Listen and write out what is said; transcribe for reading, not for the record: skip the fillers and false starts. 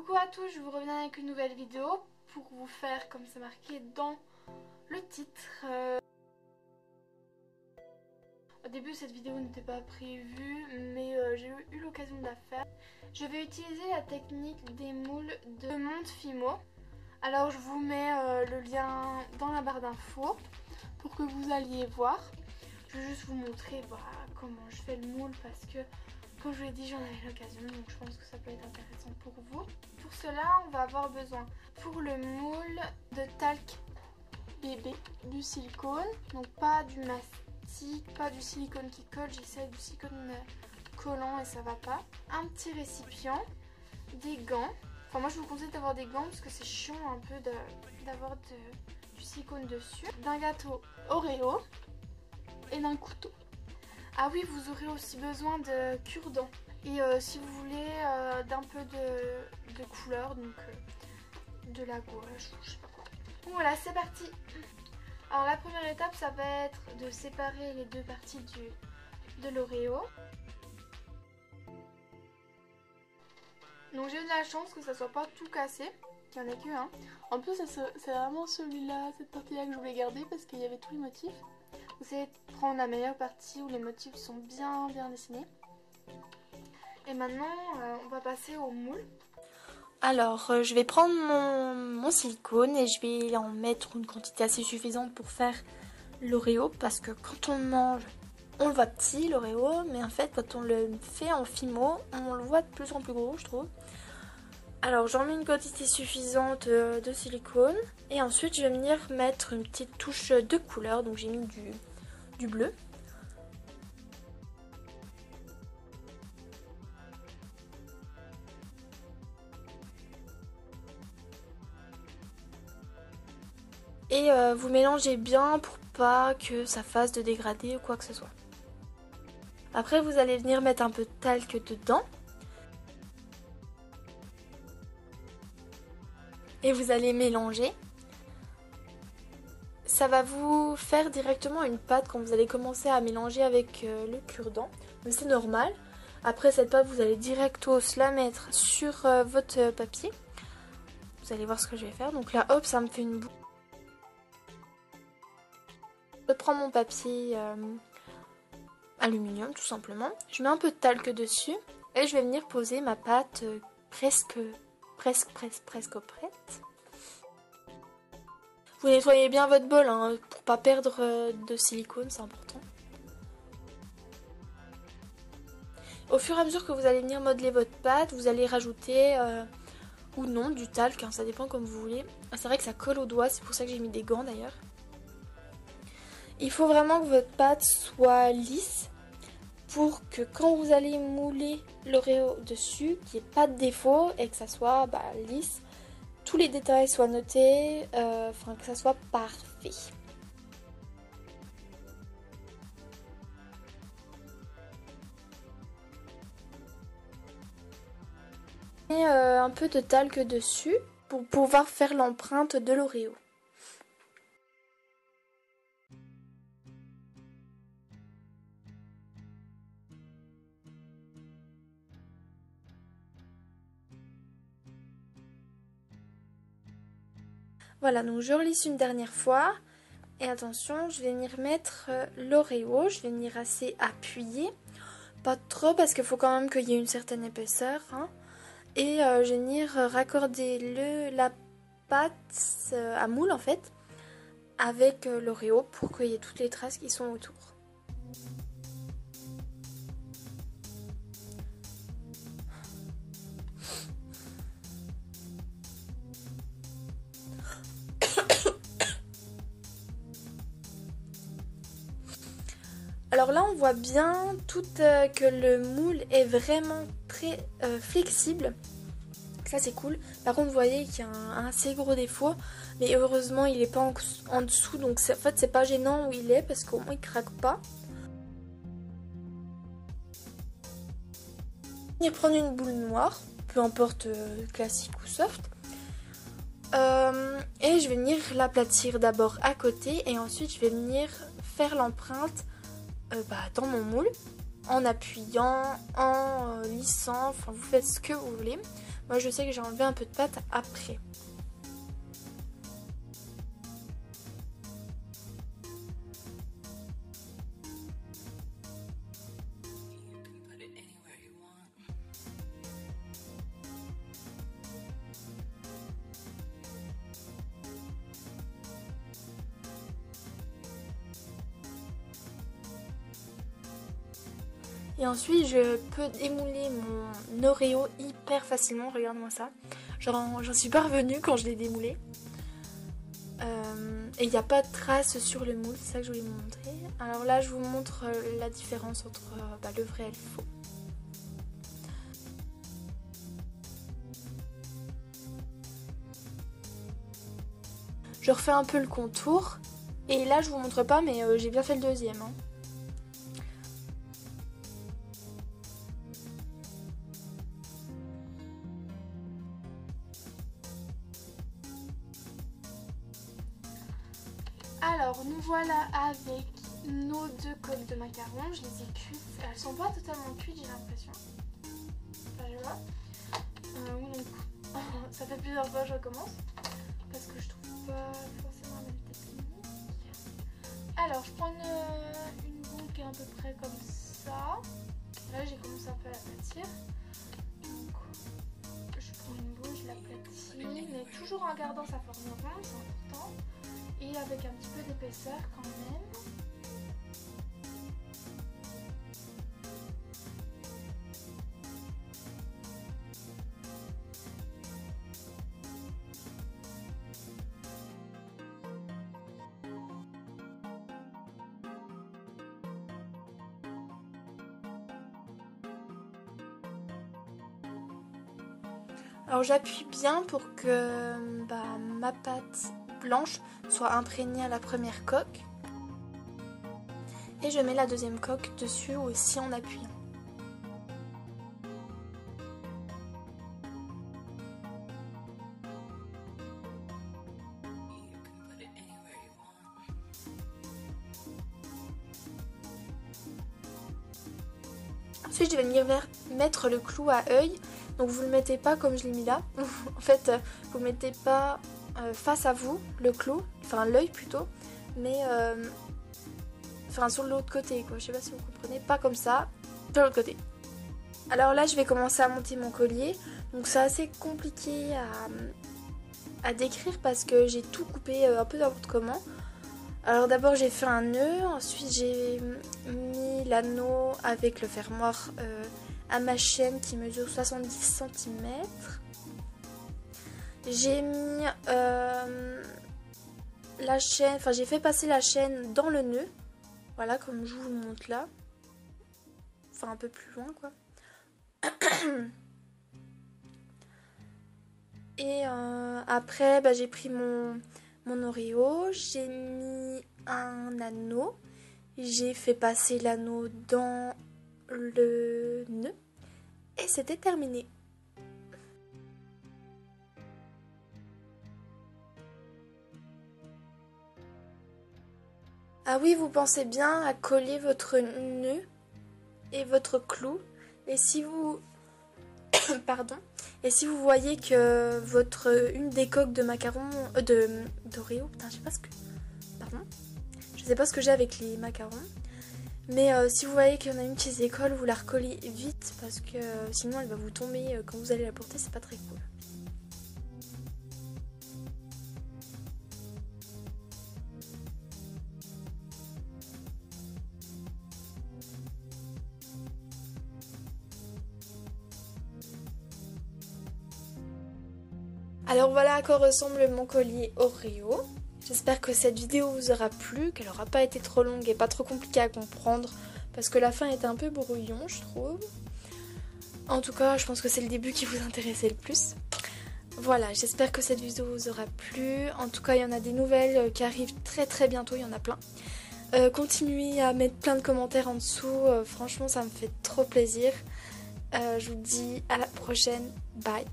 Coucou à tous, je vous reviens avec une nouvelle vidéo pour vous faire, comme c'est marqué dans le titre. Au début cette vidéo n'était pas prévue, mais j'ai eu l'occasion de la faire. Je vais utiliser la technique des moules de Monte Fimo. Alors je vous mets le lien dans la barre d'infos pour que vous alliez voir. Je vais juste vous montrer comment je fais le moule parce que, comme je vous l'ai dit, j'en avais l'occasion, donc je pense que ça peut être intéressant pour vous. Pour cela, on va avoir besoin pour le moule de talc bébé, du silicone, donc pas du mastic, pas du silicone qui colle, j'essaie du silicone collant et ça va pas. Un petit récipient, des gants, enfin moi je vous conseille d'avoir des gants parce que c'est chiant un peu d'avoir du silicone dessus, d'un gâteau Oreo et d'un couteau. Ah oui, vous aurez aussi besoin de cure-dents. Et si vous voulez d'un peu de couleur, donc de la gouache ou je sais pas quoi. Bon voilà, c'est parti. Alors la première étape, ça va être de séparer les deux parties de l'Oreo. Donc j'ai eu de la chance que ça soit pas tout cassé, qu'il n'y en ait que un. En plus c'est vraiment celui-là, cette partie-là que je voulais garder parce qu'il y avait tous les motifs. Vous allez prendre la meilleure partie où les motifs sont bien dessinés. Et maintenant, on va passer au moule. Alors, je vais prendre mon silicone et je vais en mettre une quantité assez suffisante pour faire l'Oreo. Parce que quand on mange, on le voit petit l'Oreo, mais en fait quand on le fait en Fimo, on le voit de plus en plus gros, je trouve. Alors j'en mets une quantité suffisante de silicone et ensuite je vais venir mettre une petite touche de couleur, donc j'ai mis du bleu. Et vous mélangez bien pour pas que ça fasse de dégradé ou quoi que ce soit. Après vous allez venir mettre un peu de talc dedans. Et vous allez mélanger. Ça va vous faire directement une pâte quand vous allez commencer à mélanger avec le cure-dent. Mais c'est normal. Après cette pâte, vous allez directement la mettre sur votre papier. Vous allez voir ce que je vais faire. Donc là, hop, ça me fait une boule. Je prends mon papier aluminium tout simplement. Je mets un peu de talc dessus. Et je vais venir poser ma pâte presque prête. Vous nettoyez bien votre bol hein, pour pas perdre de silicone, c'est important. Au fur et à mesure que vous allez venir modeler votre pâte, vous allez rajouter ou non du talc, hein, ça dépend comme vous voulez. C'est vrai que ça colle aux doigts, c'est pour ça que j'ai mis des gants d'ailleurs. Il faut vraiment que votre pâte soit lisse pour que quand vous allez mouler l'Oreo dessus, qu'il n'y ait pas de défaut et que ça soit lisse. Tous les détails soient notés, que ça soit parfait. Et un peu de talc dessus pour pouvoir faire l'empreinte de l'Oreo. Voilà, donc je relisse une dernière fois. Et attention, je vais venir mettre l'Oreo. Je vais venir assez appuyer. Pas trop parce qu'il faut quand même qu'il y ait une certaine épaisseur. Hein. Et je vais venir raccorder la pâte à moule en fait. Avec l'Oreo pour qu'il y ait toutes les traces qui sont autour. Alors là on voit bien que le moule est vraiment très flexible. Ça c'est cool. Par contre vous voyez qu'il y a un assez gros défaut. Mais heureusement il n'est pas en dessous. Donc en fait c'est pas gênant où il est parce qu'au moins il craque pas. Je vais prendre une boule noire. Peu importe classique ou soft. Et je vais venir l'aplatir d'abord à côté. Et ensuite je vais venir faire l'empreinte dans mon moule, en appuyant, en lissant, enfin vous faites ce que vous voulez. Moi je sais que j'ai enlevé un peu de pâte après. Et ensuite je peux démouler mon Oreo hyper facilement, regarde-moi ça. J'en suis parvenue quand je l'ai démoulé. Et il n'y a pas de traces sur le moule, c'est ça que je voulais vous montrer. Alors là je vous montre la différence entre le vrai et le faux. Je refais un peu le contour. Et là je vous montre pas mais j'ai bien fait le deuxième. Hein. Alors nous voilà avec nos 2 coques de macarons, je les ai cuites, elles sont pas totalement cuites j'ai l'impression. Enfin je vois. Donc ça fait plusieurs fois que je recommence parce que je trouve pas forcément la même technique. Alors je prends une boule qui est à peu près comme ça. Là j'ai commencé un peu à l'aplatir. Donc je prends une boule, je l'aplatis, mais toujours en gardant sa forme ronde, c'est important. Et avec un petit peu d'épaisseur quand même. Alors j'appuie bien pour que ma pâte blanche soit imprégnée à la première coque. Et je mets la deuxième coque dessus aussi en appuyant. Ensuite je vais venir mettre le clou à œil. Donc vous ne le mettez pas comme je l'ai mis là. En fait vous ne mettez pas face à vous le clou, enfin l'œil plutôt, mais sur l'autre côté quoi, je sais pas si vous comprenez, pas comme ça, de l'autre côté. Alors là je vais commencer à monter mon collier, donc c'est assez compliqué à décrire parce que j'ai tout coupé un peu n'importe comment. Alors d'abord j'ai fait un nœud, ensuite j'ai mis l'anneau avec le fermoir à ma chaîne qui mesure 70 cm. J'ai mis la chaîne, enfin j'ai fait passer la chaîne dans le nœud, voilà comme je vous le montre là, enfin un peu plus loin quoi. Et après j'ai pris mon Oreo, j'ai mis un anneau, j'ai fait passer l'anneau dans le nœud et c'était terminé. Ah oui, vous pensez bien à coller votre nœud et votre clou. Et si vous pardon, et si vous voyez que une des coques de macarons d'Oreo, putain, je sais pas ce que j'ai avec les macarons. Mais si vous voyez qu'il y en a une qui se décolle, vous la recollez vite parce que sinon elle va vous tomber quand vous allez la porter, c'est pas très cool. Alors voilà à quoi ressemble mon collier Oreo. J'espère que cette vidéo vous aura plu, qu'elle n'aura pas été trop longue et pas trop compliquée à comprendre, parce que la fin était un peu brouillon, je trouve. En tout cas, je pense que c'est le début qui vous intéressait le plus. Voilà, j'espère que cette vidéo vous aura plu. En tout cas, il y en a des nouvelles qui arrivent très très bientôt, il y en a plein. Continuez à mettre plein de commentaires en dessous, franchement ça me fait trop plaisir. Je vous dis à la prochaine, bye.